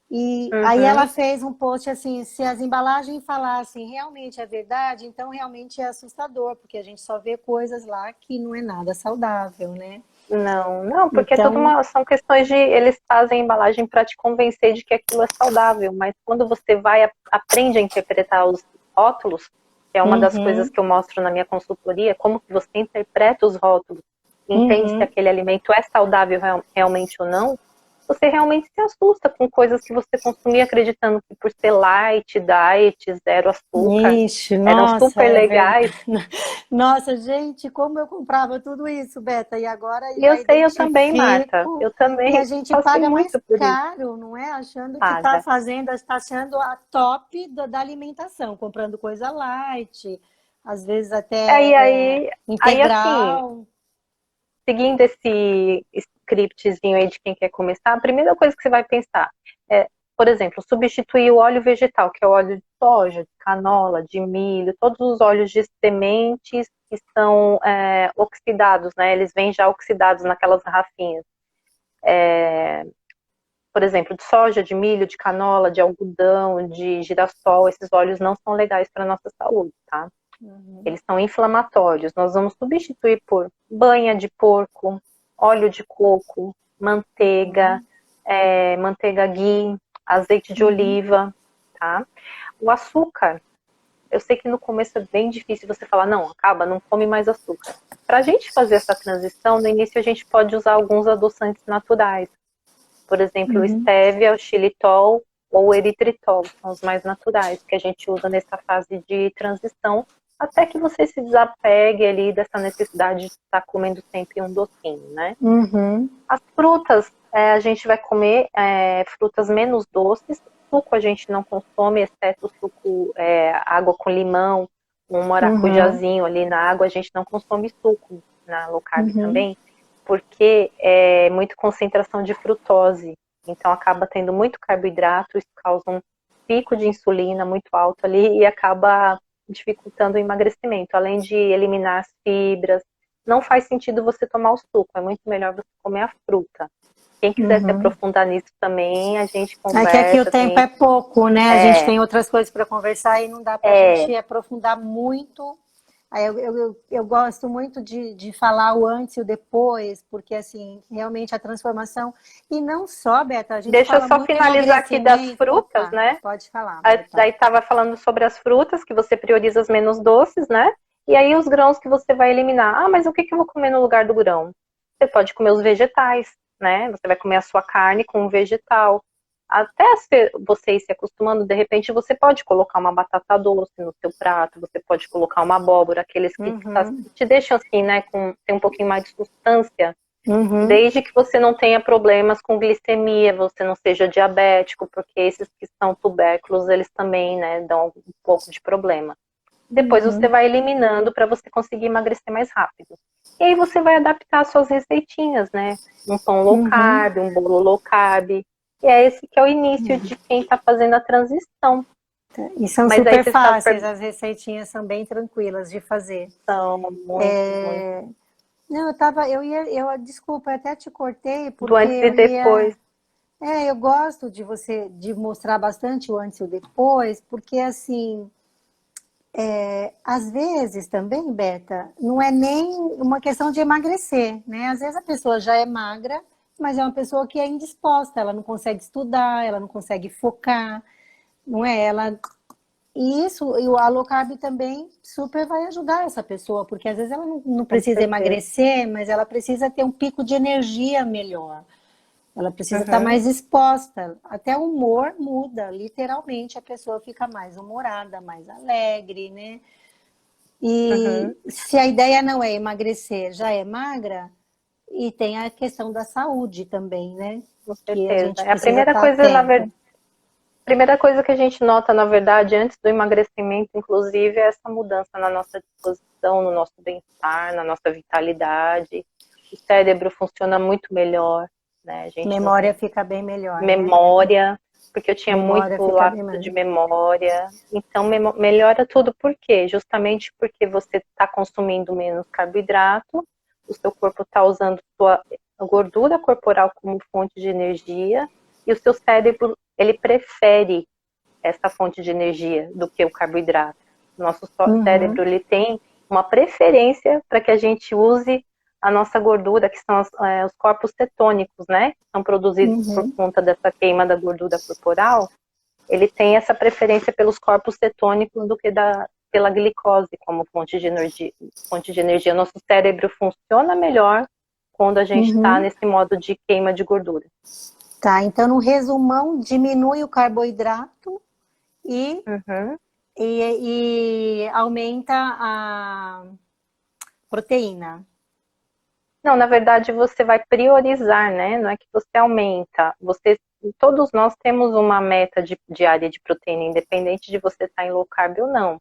E aí ela Uhum. fez um post assim, se as embalagens falassem realmente a verdade, então realmente é assustador, porque a gente só vê coisas lá que não é nada saudável, né? Não, não, porque é tudo Então, são questões de, eles fazem a embalagem para te convencer de que aquilo é saudável, mas quando você vai, aprende a interpretar os rótulos, que é uma das coisas uhum, que eu mostro na minha consultoria, como que você interpreta os rótulos, e entende se uhum. aquele alimento é saudável realmente ou não, você realmente se assusta com coisas que você consumia acreditando que por ser light, diet, zero açúcar, Ixi, eram nossa, super é verdade. legais. Nossa, gente, como eu comprava tudo isso, Beta, e agora E eu já sei, eu também, Marta, identifico eu e a também gente passei paga mais muito por isso. caro, não é? Achando que está Paga. fazendo, está sendo a top da alimentação, comprando coisa light, às vezes Aí, até aí, assim, integral. seguindo esse scriptzinho aí de quem quer começar, a primeira coisa que você vai pensar é, por exemplo, substituir o óleo vegetal, que é o óleo de soja, de canola, de milho, todos os óleos de sementes que são oxidados, né? Eles vêm já oxidados naquelas garrafinhas. Por exemplo, de soja, de milho, de canola, de algodão, de girassol, esses óleos não são legais para a nossa saúde, tá? Uhum, Eles são inflamatórios. Nós vamos substituir por banha de porco, óleo de coco, manteiga, uhum, manteiga ghee, azeite de uhum, oliva, tá? O açúcar, eu sei que no começo é bem difícil você falar, não, acaba, não come mais açúcar. Para a gente fazer essa transição, no início a gente pode usar alguns adoçantes naturais. Por exemplo, o uhum, stevia, o xilitol ou o eritritol, são os mais naturais que a gente usa nessa fase de transição, até que você se desapegue ali dessa necessidade de estar comendo sempre um docinho, né? uhum, As frutas, a gente vai comer frutas menos doces, suco a gente não consome, exceto o suco, água com limão, um uhum, maracujazinho ali na água, a gente não consome suco na low carb uhum, também, porque é muito concentração de frutose, então acaba tendo muito carboidrato, isso causa um pico de insulina muito alto ali e acaba dificultando o emagrecimento, além de eliminar as fibras. Não faz sentido você tomar o suco, é muito melhor você comer a fruta. Quem quiser se uhum. aprofundar nisso também, a gente É que aqui o conversa, tempo tem. é pouco, né? A gente É, tem outras coisas para conversar e não dá para a é, gente aprofundar muito. Aí eu gosto muito de falar o antes e o depois, porque assim, realmente a transformação. E não só, Beta, a gente deixa eu fala só muito em finalizar aqui das emagrecimento. frutas, Opa, né? pode falar, Marta. Daí estava falando sobre as frutas, que você prioriza as menos doces, né? E aí os grãos que você vai eliminar. Ah, mas o que eu vou comer no lugar do grão? Você pode comer os vegetais, né? Você vai comer a sua carne com um vegetal. Até você ir se acostumando, de repente você pode colocar uma batata doce no seu prato, você pode colocar uma abóbora, aqueles que Uhum, te deixam assim, né? Tem um pouquinho mais de substância, uhum, desde que você não tenha problemas com glicemia, você não seja diabético, porque esses que são tubérculos, eles também, né, dão um pouco de problema. Depois você uhum, vai eliminando para você conseguir emagrecer mais rápido. E aí você vai adaptar as suas receitinhas, né? Um pão low uhum. carb, um bolo low carb. E é esse que é o início de quem está fazendo a transição. E são Mas aí super você está fáceis, as receitinhas são bem tranquilas de fazer. perguntando muito, muito Não, desculpa, eu até te cortei do porque antes e eu depois. ia. Eu gosto de você, de mostrar bastante o antes e o depois, porque assim, às vezes também, Beta, não é nem uma questão de emagrecer, né? Às vezes a pessoa já é magra, mas é uma pessoa que é indisposta, ela não consegue estudar, ela não consegue focar, não é? E isso, e o a low carb também super vai ajudar essa pessoa, porque às vezes ela não Com precisa certeza. emagrecer, mas ela precisa ter um pico de energia melhor. Ela precisa estar mais exposta. Até o humor muda, literalmente a pessoa fica mais humorada, mais alegre, né? E Uhum. se a ideia não é emagrecer, já é magra, e tem a questão da saúde também, né? Com Que a certeza. gente É a precisa primeira estar coisa, atento. primeira coisa que a gente nota, na verdade, antes do emagrecimento, inclusive, é essa mudança na nossa disposição, no nosso bem-estar, na nossa vitalidade. O cérebro funciona muito melhor, né? A gente não Memória tem fica bem melhor, né? memória, porque eu tinha Memória muito fica bem lapso de melhor. memória. Então, melhora tudo. Por quê? Justamente porque você está consumindo menos carboidrato, o seu corpo está usando sua gordura corporal como fonte de energia, e o seu cérebro, ele prefere essa fonte de energia do que o carboidrato. Nosso cérebro, Uhum, ele tem uma preferência para que a gente use a nossa gordura, que são os corpos cetônicos, né? Que são produzidos por uhum. conta dessa queima da gordura corporal. Ele tem essa preferência pelos corpos cetônicos do que pela glicose como fonte de energia. Fonte de energia. Nosso cérebro funciona melhor quando a gente está Uhum. nesse modo de queima de gordura. Tá, então no resumão, diminui o carboidrato e, Uhum. e aumenta a proteína. Não, na verdade você vai priorizar, né? Não é que você aumenta. Todos nós temos uma meta diária de proteína, independente de você estar em low carb ou não.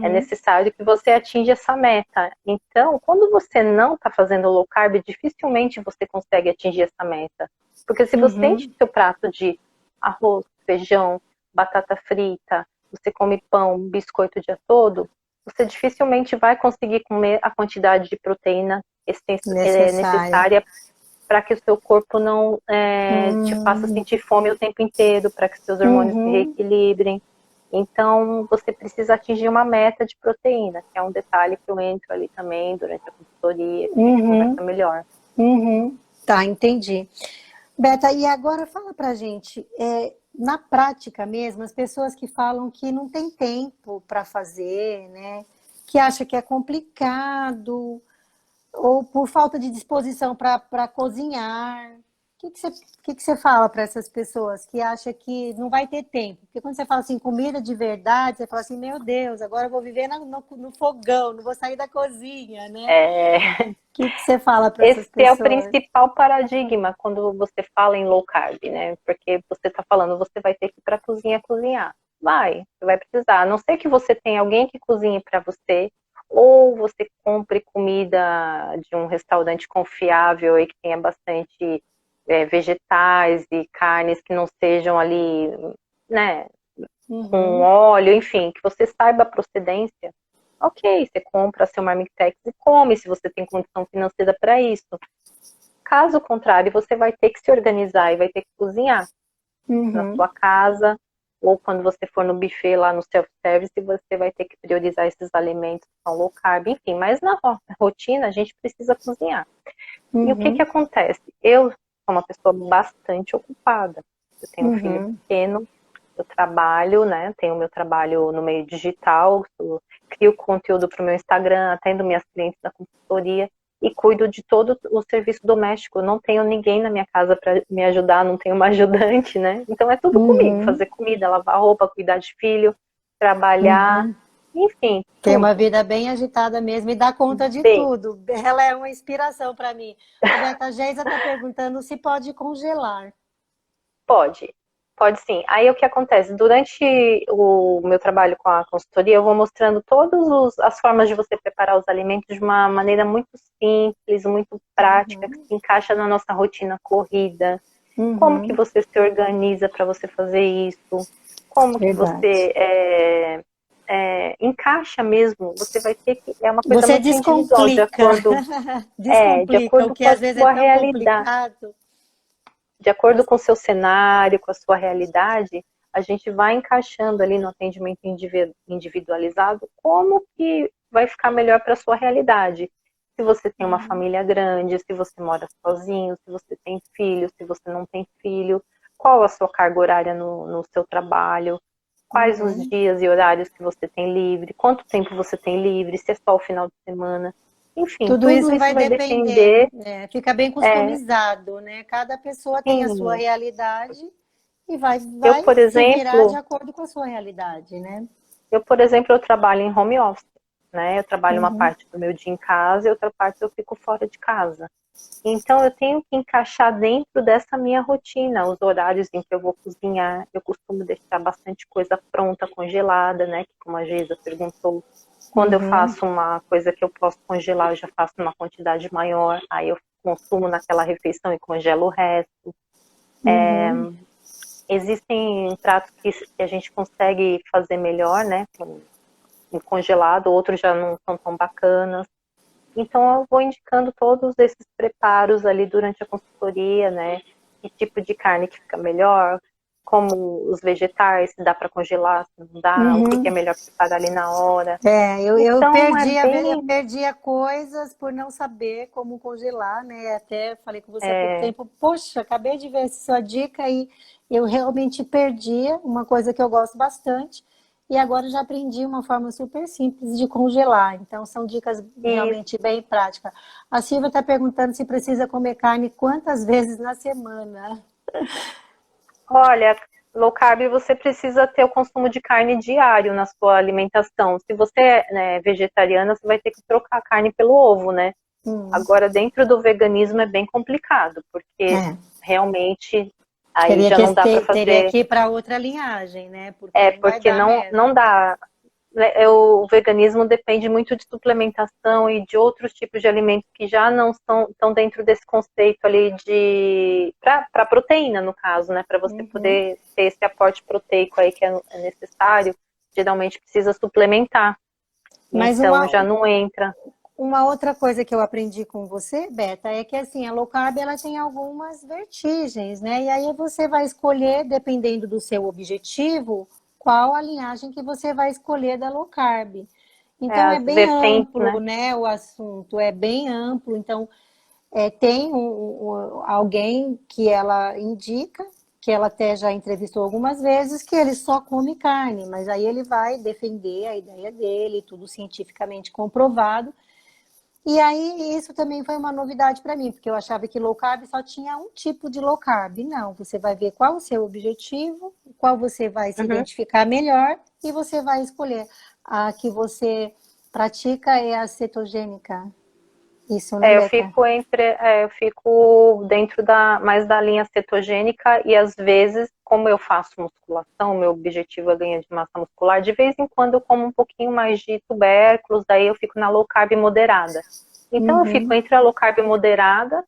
É Uhum, necessário que você atinja essa meta. Então, quando você não está fazendo low carb, dificilmente você consegue atingir essa meta. Porque se você enche uhum. o seu prato de arroz, feijão, batata frita, você come pão, biscoito o dia todo, você dificilmente vai conseguir comer a quantidade de proteína Necessária. necessária para que o seu corpo não te faça Hum, sentir fome o tempo inteiro, para que seus hormônios se uhum, reequilibrem. Então, você precisa atingir uma meta de proteína, que é um detalhe que eu entro ali também durante a consultoria, que a gente uhum, conversa melhor. uhum. Tá, entendi. Beta, e agora fala pra gente, na prática mesmo, as pessoas que falam que não tem tempo para fazer, né? Que acha que é complicado, ou por falta de disposição para cozinhar. O que que você fala para essas pessoas que acham que não vai ter tempo? Porque quando você fala assim, comida de verdade, você fala assim, meu Deus, agora eu vou viver no fogão, não vou sair da cozinha, né? É, O que você fala para esse essas é o pessoas? principal paradigma quando você fala em low carb, né? Porque você está falando, você vai ter que ir para a cozinha cozinhar. Você vai precisar. A não ser que você tenha alguém que cozinhe para você, ou você compre comida de um restaurante confiável e que tenha bastante vegetais e carnes que não sejam ali, né, com Uhum, óleo, enfim, que você saiba a procedência. Ok, você compra seu Marmitex e come, se você tem condição financeira para isso. Caso contrário, você vai ter que se organizar e vai ter que cozinhar na uhum, sua casa, ou quando você for no buffet lá no self-service, você vai ter que priorizar esses alimentos que são low carb, enfim, mas na rotina a gente precisa cozinhar. E o que que uhum, acontece? Eu sou uma pessoa bastante ocupada. Eu tenho um filho uhum, pequeno, eu trabalho, né? Tenho meu trabalho no meio digital, crio conteúdo para o meu Instagram, atendo minhas clientes da consultoria e cuido de todo o serviço doméstico. Eu não tenho ninguém na minha casa para me ajudar, não tenho uma ajudante, né? Então é tudo comigo, uhum, fazer comida, lavar roupa, cuidar de filho, trabalhar, uhum. enfim, Tem uma tudo. vida bem agitada mesmo e dá conta de Bem, tudo. Ela é uma inspiração para mim. Ô, Beta, a Geisa está perguntando se pode congelar. pode, pode sim. Aí o que acontece? Durante o meu trabalho com a consultoria, eu vou mostrando todas as formas de você preparar os alimentos de uma maneira muito simples, muito prática, que Uhum, se encaixa na nossa rotina corrida. Como que uhum, você se organiza para você fazer isso? Como que verdade. você encaixa mesmo? Você vai ter que. É uma coisa Você muito individual, descomplica. de Descomplica o acordo que com a às vezes é sua tão realidade. complicado. De acordo com o seu cenário, com a sua realidade, a gente vai encaixando ali no atendimento individualizado como que vai ficar melhor para a sua realidade. Se você tem uma Uhum, família grande, se você mora sozinho, se você tem filho, se você não tem filho, qual a sua carga horária no seu trabalho, quais os uhum, dias e horários que você tem livre, quanto tempo você tem livre, se é só o final de semana. Enfim, Tudo tudo isso isso vai vai depender, depender, fica bem é, customizado, né? Cada pessoa tem a sua sim, realidade e vai, eu, vai por se virar de exemplo, acordo com a sua realidade, né? eu trabalho em home office, né? Eu trabalho uma Uhum, parte do meu dia em casa e outra parte eu fico fora de casa. Então, eu tenho que encaixar dentro dessa minha rotina, os horários em que eu vou cozinhar. Eu costumo deixar bastante coisa pronta, congelada, né? Que como a Geisa perguntou, quando eu uhum, faço uma coisa que eu posso congelar, eu já faço uma quantidade maior, aí eu consumo naquela refeição e congelo o resto. uhum. Existem pratos que a gente consegue fazer melhor, né? Com congelado, outros já não são tão bacanas. Então, eu vou indicando todos esses preparos ali durante a consultoria, né? Que tipo de carne que fica melhor, como os vegetais, se dá para congelar, se não dá, o que que é Uhum. melhor preparar ali na hora. Eu Então, é eu bem. perdia coisas por não saber como congelar, né? Até falei com você há pouco É, tempo, poxa, acabei de ver essa sua dica e eu realmente perdia uma coisa que eu gosto bastante. E agora eu já aprendi uma forma super simples de congelar. Então, são dicas isso. realmente bem práticas. A Silvia está perguntando se precisa comer carne quantas vezes na semana. Olha, low carb você precisa ter o consumo de carne diário na sua alimentação. Se você é, né, vegetariana, você vai ter que trocar a carne pelo ovo, né? Hum, Agora, dentro do veganismo é bem complicado, porque é. realmente aí já não dá para Teria fazer. que ir para outra linhagem, né? Porque É, não vai porque dar não mesmo. dá. O veganismo depende muito de suplementação e de outros tipos de alimentos que já não estão dentro desse conceito ali de para proteína, no caso, né? Para você Uhum. poder ter esse aporte proteico aí que é necessário, geralmente precisa suplementar. Mas Então já não entra. uma outra coisa que eu aprendi com você, Beta, é que assim, a low carb ela tem algumas vertigens, né? E aí você vai escolher, dependendo do seu objetivo, qual a linhagem que você vai escolher da low carb. É, Então é as bem vertentes, amplo, né? né? O assunto é bem amplo. Então tem alguém que ela indica, que ela até já entrevistou algumas vezes, que ele só come carne, mas aí ele vai defender a ideia dele, tudo cientificamente comprovado. E aí isso também foi uma novidade para mim, porque eu achava que low carb só tinha um tipo de low carb. Não, você vai ver qual o seu objetivo, qual você vai se Uhum. identificar melhor e você vai escolher. A que você pratica é a cetogênica. Isso, né, Beca? Eu fico dentro mais da linha cetogênica e às vezes, como eu faço musculação, meu objetivo é ganhar de massa muscular, de vez em quando eu como um pouquinho mais de tubérculos, daí eu fico na low carb moderada. Então eu fico Uhum. entre a low carb moderada,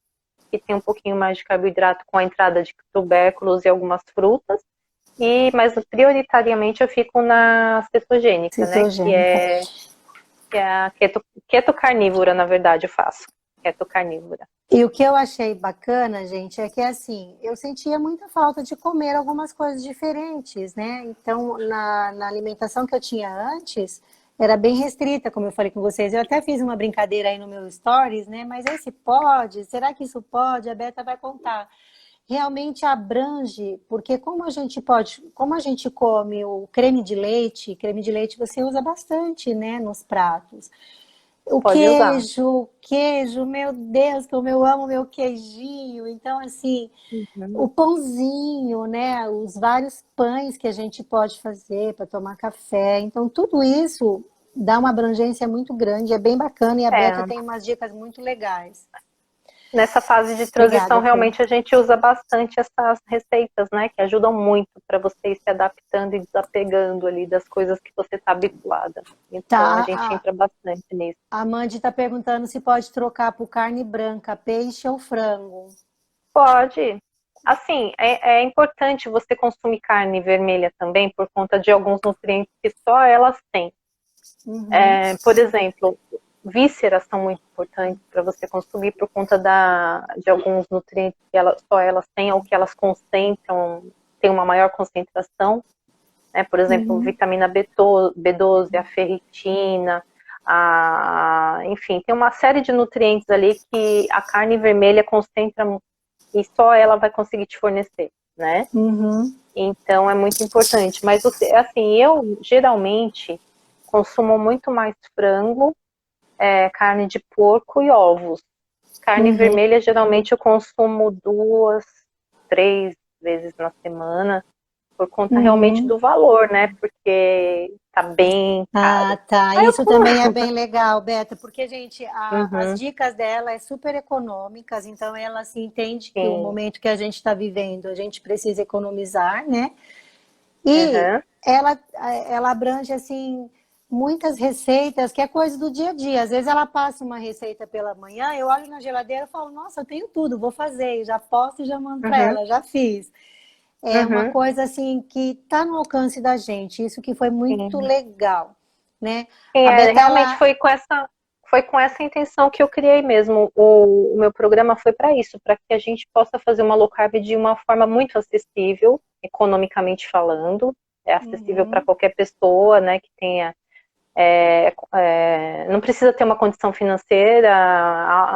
que tem um pouquinho mais de carboidrato com a entrada de tubérculos e algumas frutas, mas prioritariamente eu fico na cetogênica, né, Cetogênica. que é a keto carnívora, na verdade, eu faço. Keto carnívora. E o que eu achei bacana, gente, é que assim, eu sentia muita falta de comer algumas coisas diferentes, né? Então, na alimentação que eu tinha antes, era bem restrita, como eu falei com vocês. Eu até fiz uma brincadeira aí no meu stories, né? Mas esse pode? Será que isso pode? A Beta vai contar. Realmente abrange, porque como a gente come o creme de leite você usa bastante, né, nos pratos. Pode usar. O queijo, meu Deus, como eu amo meu queijinho. Então, assim, Uhum. o pãozinho, né? Os vários pães que a gente pode fazer para tomar café. Então, tudo isso dá uma abrangência muito grande, é bem bacana e a Beta É, tem umas dicas muito legais. nessa fase de transição, Obrigada, Fê. realmente a gente usa bastante essas receitas, né? Que ajudam muito para você ir se adaptando e desapegando ali das coisas que você está habituada. Então a Tá, gente entra bastante nisso. a Mandy está perguntando se pode trocar por carne branca, peixe ou frango. Pode. Assim, é importante você consumir carne vermelha também por conta de alguns nutrientes que só elas têm. Uhum, Por exemplo, vísceras são muito importantes para você consumir por conta de alguns nutrientes que só elas têm ou que elas concentram, tem uma maior concentração, né? Por exemplo, uhum. vitamina B12, a ferritina, enfim, tem uma série de nutrientes ali que a carne vermelha concentra e só ela vai conseguir te fornecer, né? Uhum. Então é muito importante. Mas assim, eu geralmente consumo muito mais frango carne de porco e ovos. Carne Uhum. vermelha, geralmente eu consumo 2, 3 vezes na semana, por conta realmente Uhum. do valor, né? Porque tá bem Ah, caro. tá. Aí eu Isso como. também é bem legal, Beta, porque, gente, as Uhum, dicas dela é super econômicas, então ela se entende que o sim. momento que a gente está vivendo, a gente precisa economizar, né? E Uhum, ela abrange, assim, muitas receitas, que é coisa do dia a dia. Às vezes ela passa uma receita pela manhã, eu olho na geladeira e falo, nossa, eu tenho tudo, vou fazer. E já posto e já mando para uhum, ela, já fiz. É uma uhum, coisa, assim, que está no alcance da gente. Isso que foi muito sim. legal, né? Sim, A Beta, realmente ela... foi com essa intenção que eu criei mesmo. O meu programa foi para isso, para que a gente possa fazer uma low carb de uma forma muito acessível, economicamente falando. É acessível para Uhum, qualquer pessoa, né, que tenha. Não precisa ter uma condição financeira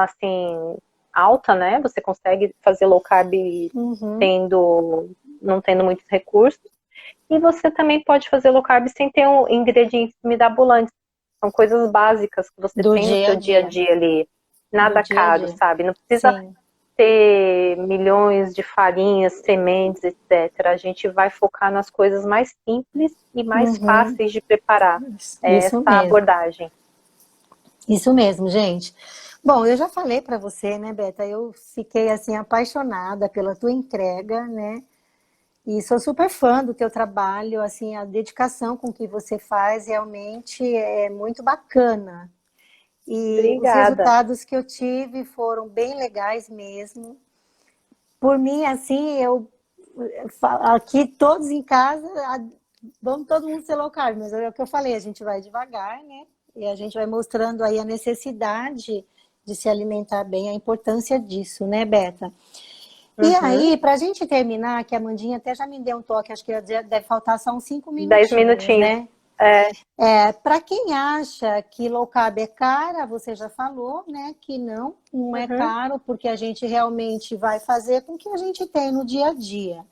assim alta, né? Você consegue fazer low carb uhum, tendo, não tendo muitos recursos. E você também pode fazer low carb sem ter ingredientes mirabolantes. São coisas básicas que você do tem no dia a seu dia a dia. dia ali. Do Nada dia a caro, dia. sabe? Não precisa Sim. ter milhões de farinhas, sementes, etc. A gente vai focar nas coisas mais simples e mais Uhum. fáceis de preparar. É Isso essa mesmo. abordagem. Isso mesmo, gente. Bom, eu já falei para você, né, Beta? Eu fiquei assim apaixonada pela tua entrega, né? E sou super fã do teu trabalho, assim, a dedicação com que você faz realmente é muito bacana. E os Obrigada. resultados que eu tive foram bem legais mesmo. Por mim, assim, eu aqui todos em casa, vamos todo mundo ser low carb, mas é o que eu falei, a gente vai devagar, né? E a gente vai mostrando aí a necessidade de se alimentar bem, a importância disso, né, Beta? E Uhum. aí, para a gente terminar, que a Mandinha até já me deu um toque, acho que deve faltar só uns 5 10 minutinhos, minutinhos. né? É, Para quem acha que low carb é cara, você já falou, né? Que não é uhum. caro, porque a gente realmente vai fazer com o que a gente tem no dia a dia.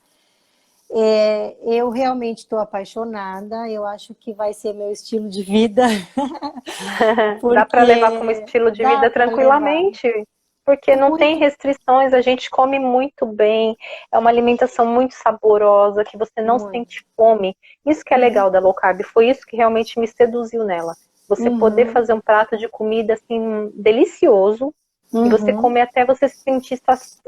Eu realmente estou apaixonada, eu acho que vai ser meu estilo de vida, Dá para levar como porque estilo de dá vida para levar tranquilamente, porque não tem muito, restrições, a gente come muito bem, é uma alimentação muito saborosa, que você não muito. sente fome. Isso que é legal da low carb, foi isso que realmente me seduziu nela. Você poder Uhum, fazer um prato de comida assim delicioso e você uhum, comer até você se sentir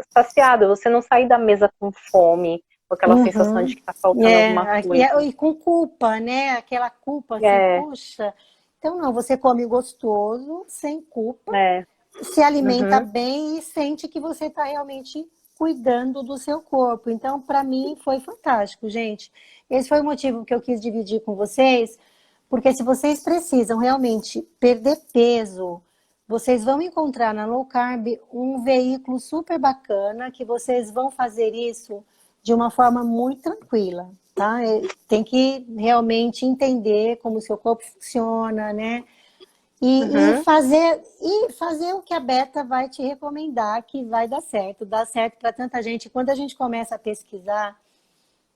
saciado, você não sair da mesa com fome, com aquela sensação de uhum. que está faltando alguma coisa. E com culpa, né? Aquela culpa assim, É, puxa. Então, não, você come gostoso, sem culpa, é, se alimenta uhum, bem e sente que você está realmente cuidando do seu corpo. Então, para mim, foi fantástico, gente. Esse foi o motivo que eu quis dividir com vocês, porque se vocês precisam realmente perder peso, vocês vão encontrar na low carb um veículo super bacana que vocês vão fazer isso de uma forma muito tranquila, tá? Tem que realmente entender como o seu corpo funciona, né? uhum. E fazer o que a Beta vai te recomendar, que vai dar certo. Dá certo para tanta gente. Quando a gente começa a pesquisar,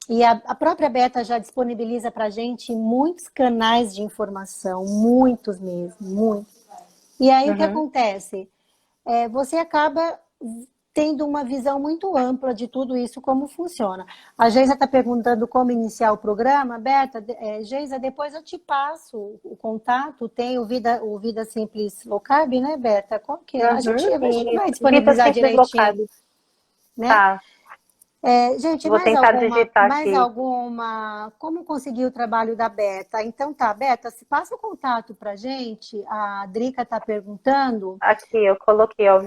e a própria Beta já disponibiliza para a gente muitos canais de informação, muitos mesmo, muitos. E aí o que Uhum. acontece? Você acaba tendo uma visão muito ampla de tudo isso, como funciona. A Geisa está perguntando como iniciar o programa. Berta, Geisa, depois eu te passo o contato. Tem o Vida Simples Low Carb, né, Berta? Como que é? A gente E vai vida disponibilizar simples local. direitinho, né? Tá, Gente, vou tentar digitar mais aqui. alguma, como conseguir o trabalho da Beta? Então tá, Beta, se passa o contato pra gente, a Drica está perguntando. Aqui, eu coloquei, ó,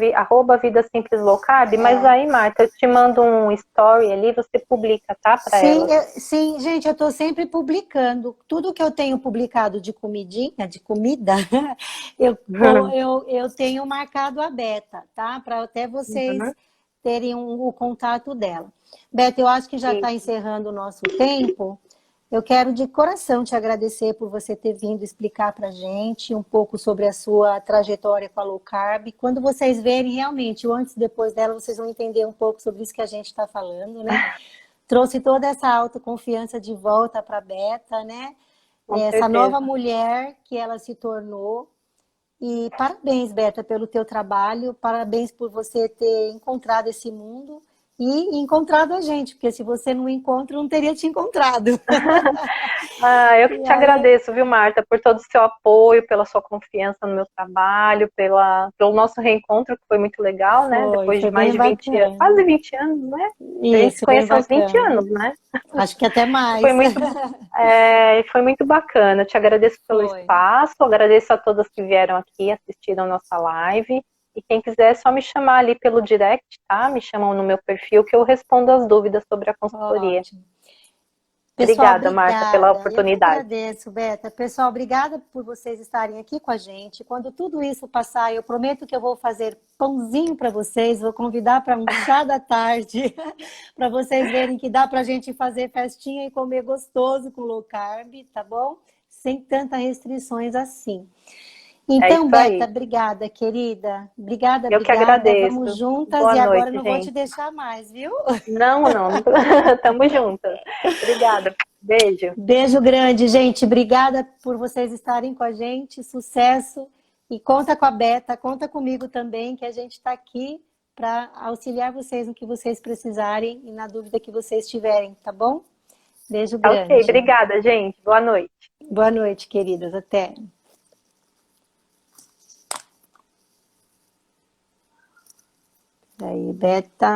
@vida simples low carb, mas aí, Marta, eu te mando um story ali, você publica, tá, para Sim, elas. sim, gente, eu estou sempre publicando. Tudo que eu tenho publicado de comidinha, de comida, eu tenho marcado a Beta, tá? Para até vocês Uhum. terem o contato dela. Beta, eu acho que já está Isso. encerrando o nosso tempo. Eu quero de coração te agradecer por você ter vindo explicar para a gente um pouco sobre a sua trajetória com a low carb. Quando vocês verem realmente o antes e depois dela, vocês vão entender um pouco sobre isso que a gente está falando, né? Trouxe toda essa autoconfiança de volta para a Beta, né? Com Essa nova certeza. mulher que ela se tornou. E parabéns, Beta, pelo teu trabalho, parabéns por você ter encontrado esse mundo e encontrado a gente, porque se você não encontra, eu não teria te encontrado. Eu que E te aí, agradeço, viu, Marta, por todo o seu apoio, pela sua confiança no meu trabalho, pelo nosso reencontro, que foi muito legal, né? Depois de foi mais bem de 20 anos, bacana. quase 20 anos, né? A gente se Isso, bem conheceu há uns 20 bacana. anos, né? Acho que até Foi mais. foi muito bacana. Eu te agradeço pelo Foi. espaço, agradeço a todas que vieram aqui, assistiram a nossa live. E quem quiser é só me chamar ali pelo direct, tá? Me chamam no meu perfil que eu respondo as dúvidas sobre a consultoria. Ótimo. Pessoal, Obrigada, Marta, pela obrigada. Eu que oportunidade. agradeço, Beta. Pessoal, obrigada por vocês estarem aqui com a gente. Quando tudo isso passar, eu prometo que eu vou fazer pãozinho para vocês, vou convidar para um chá da tarde, para vocês verem que dá para a gente fazer festinha e comer gostoso com low carb, tá bom? Sem tantas restrições assim. É Então, isso Beta, aí. obrigada, querida. Obrigada, Eu que obrigada. agradeço. Vamos juntas Boa e agora eu noite, não vou te gente. deixar mais, viu? Não, não. Tamo juntas. Obrigada. Beijo. Beijo grande, gente. Obrigada por vocês estarem com a gente. Sucesso. E conta com a Beta, conta comigo também, que a gente está aqui para auxiliar vocês no que vocês precisarem e na dúvida que vocês tiverem, tá bom? Beijo Tá ok. grande. Obrigada, gente. Boa noite. Boa noite, queridas. Até. Aí, Beta.